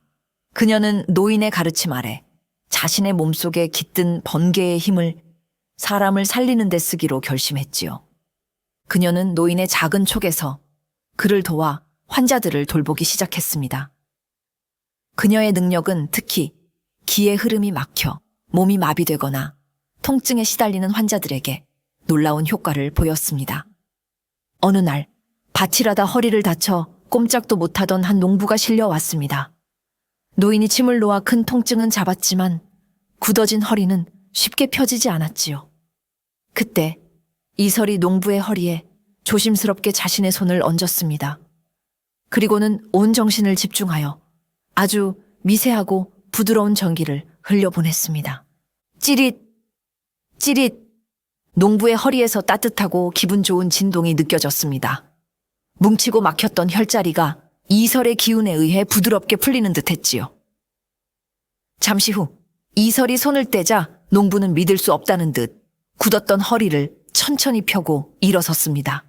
그녀는 노인의 가르침 아래 자신의 몸속에 깃든 번개의 힘을 사람을 살리는 데 쓰기로 결심했지요. 그녀는 노인의 작은 촉에서 그를 도와 환자들을 돌보기 시작했습니다. 그녀의 능력은 특히 기의 흐름이 막혀 몸이 마비되거나 통증에 시달리는 환자들에게 놀라운 효과를 보였습니다. 어느 날 밭일하다 허리를 다쳐 꼼짝도 못하던 한 농부가 실려왔습니다. 노인이 침을 놓아 큰 통증은 잡았지만 굳어진 허리는 쉽게 펴지지 않았지요. 그때 이설이 농부의 허리에 조심스럽게 자신의 손을 얹었습니다. 그리고는 온 정신을 집중하여 아주 미세하고 부드러운 전기를 흘려보냈습니다. 찌릿, 찌릿. 농부의 허리에서 따뜻하고 기분 좋은 진동이 느껴졌습니다. 뭉치고 막혔던 혈자리가 이설의 기운에 의해 부드럽게 풀리는 듯 했지요. 잠시 후 이설이 손을 떼자 농부는 믿을 수 없다는 듯 굳었던 허리를 천천히 펴고 일어섰습니다.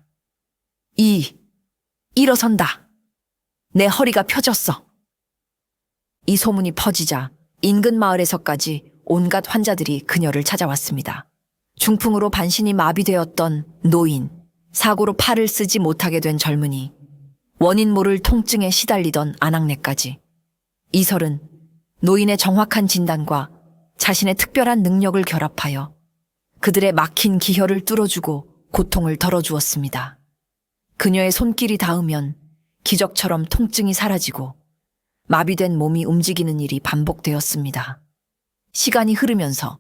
일어선다. 내 허리가 펴졌어. 이 소문이 퍼지자 인근 마을에서까지 온갖 환자들이 그녀를 찾아왔습니다. 중풍으로 반신이 마비되었던 노인, 사고로 팔을 쓰지 못하게 된 젊은이, 원인 모를 통증에 시달리던 아낙네까지. 이설은 노인의 정확한 진단과 자신의 특별한 능력을 결합하여 그들의 막힌 기혈을 뚫어주고 고통을 덜어주었습니다. 그녀의 손길이 닿으면 기적처럼 통증이 사라지고 마비된 몸이 움직이는 일이 반복되었습니다. 시간이 흐르면서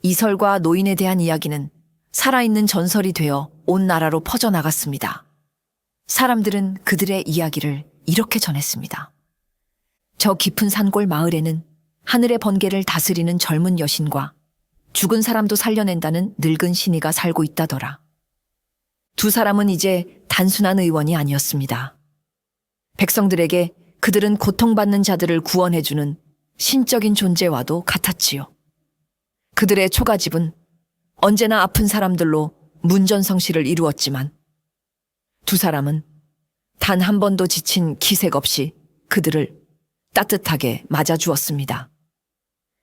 이설과 노인에 대한 이야기는 살아있는 전설이 되어 온 나라로 퍼져나갔습니다. 사람들은 그들의 이야기를 이렇게 전했습니다. 저 깊은 산골 마을에는 하늘의 번개를 다스리는 젊은 여신과 죽은 사람도 살려낸다는 늙은 신이가 살고 있다더라. 두 사람은 이제 단순한 의원이 아니었습니다. 백성들에게 그들은 고통받는 자들을 구원해주는 신적인 존재와도 같았지요. 그들의 초가집은 언제나 아픈 사람들로 문전성시를 이루었지만 두 사람은 단 한 번도 지친 기색 없이 그들을 따뜻하게 맞아주었습니다.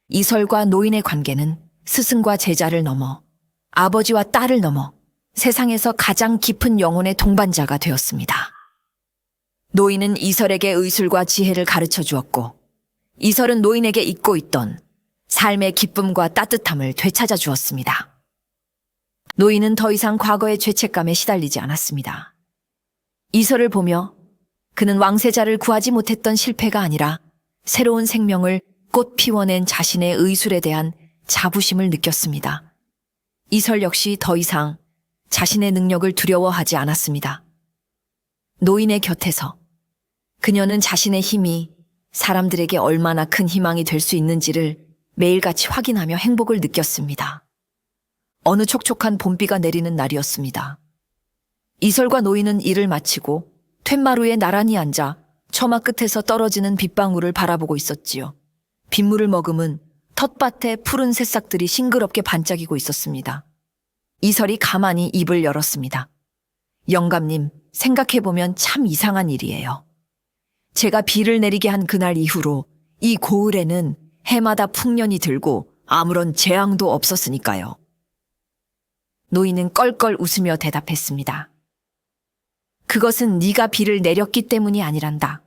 이설과 노인의 관계는 스승과 제자를 넘어 아버지와 딸을 넘어 세상에서 가장 깊은 영혼의 동반자가 되었습니다. 노인은 이설에게 의술과 지혜를 가르쳐 주었고 이설은 노인에게 잊고 있던 삶의 기쁨과 따뜻함을 되찾아 주었습니다. 노인은 더 이상 과거의 죄책감에 시달리지 않았습니다. 이설을 보며 그는 왕세자를 구하지 못했던 실패가 아니라 새로운 생명을 꽃 피워낸 자신의 의술에 대한 자부심을 느꼈습니다. 이설 역시 더 이상 자신의 능력을 두려워하지 않았습니다. 노인의 곁에서 그녀는 자신의 힘이 사람들에게 얼마나 큰 희망이 될 수 있는지를 매일같이 확인하며 행복을 느꼈습니다. 어느 촉촉한 봄비가 내리는 날이었습니다. 이설과 노인은 일을 마치고 툇마루에 나란히 앉아 처마 끝에서 떨어지는 빗방울을 바라보고 있었지요. 빗물을 머금은 텃밭의 푸른 새싹들이 싱그럽게 반짝이고 있었습니다. 이설이 가만히 입을 열었습니다. 영감님, 생각해보면 참 이상한 일이에요. 제가 비를 내리게 한 그날 이후로 이 고을에는 해마다 풍년이 들고 아무런 재앙도 없었으니까요. 노인은 껄껄 웃으며 대답했습니다. 그것은 네가 비를 내렸기 때문이 아니란다.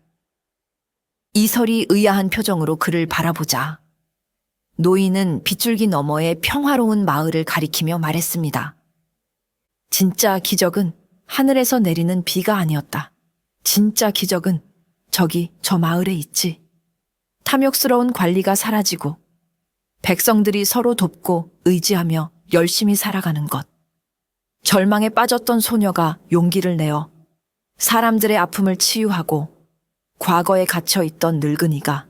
이설이 의아한 표정으로 그를 바라보자 노인은 빗줄기 너머의 평화로운 마을을 가리키며 말했습니다. 진짜 기적은 하늘에서 내리는 비가 아니었다. 진짜 기적은 저기 저 마을에 있지. 탐욕스러운 관리가 사라지고 백성들이 서로 돕고 의지하며 열심히 살아가는 것. 절망에 빠졌던 소녀가 용기를 내어 사람들의 아픔을 치유하고 과거에 갇혀있던 늙은이가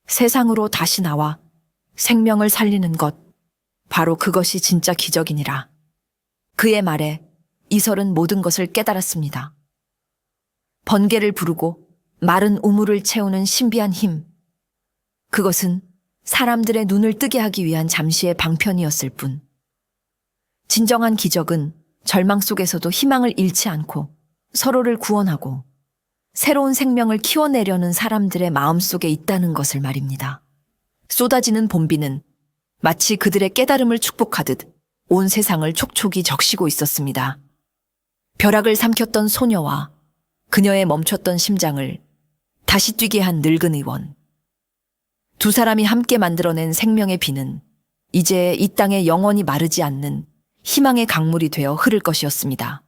세상으로 다시 나와 생명을 살리는 것. 바로 그것이 진짜 기적이니라. 그의 말에 이설은 모든 것을 깨달았습니다. 번개를 부르고 마른 우물을 채우는 신비한 힘. 그것은 사람들의 눈을 뜨게 하기 위한 잠시의 방편이었을 뿐. 진정한 기적은 절망 속에서도 희망을 잃지 않고 서로를 구원하고 새로운 생명을 키워내려는 사람들의 마음속에 있다는 것을 말입니다. 쏟아지는 봄비는 마치 그들의 깨달음을 축복하듯 온 세상을 촉촉이 적시고 있었습니다. 벼락을 삼켰던 소녀와 그녀의 멈췄던 심장을 다시 뛰게 한 늙은 의원. 두 사람이 함께 만들어낸 생명의 비는 이제 이 땅에 영원히 마르지 않는 희망의 강물이 되어 흐를 것이었습니다.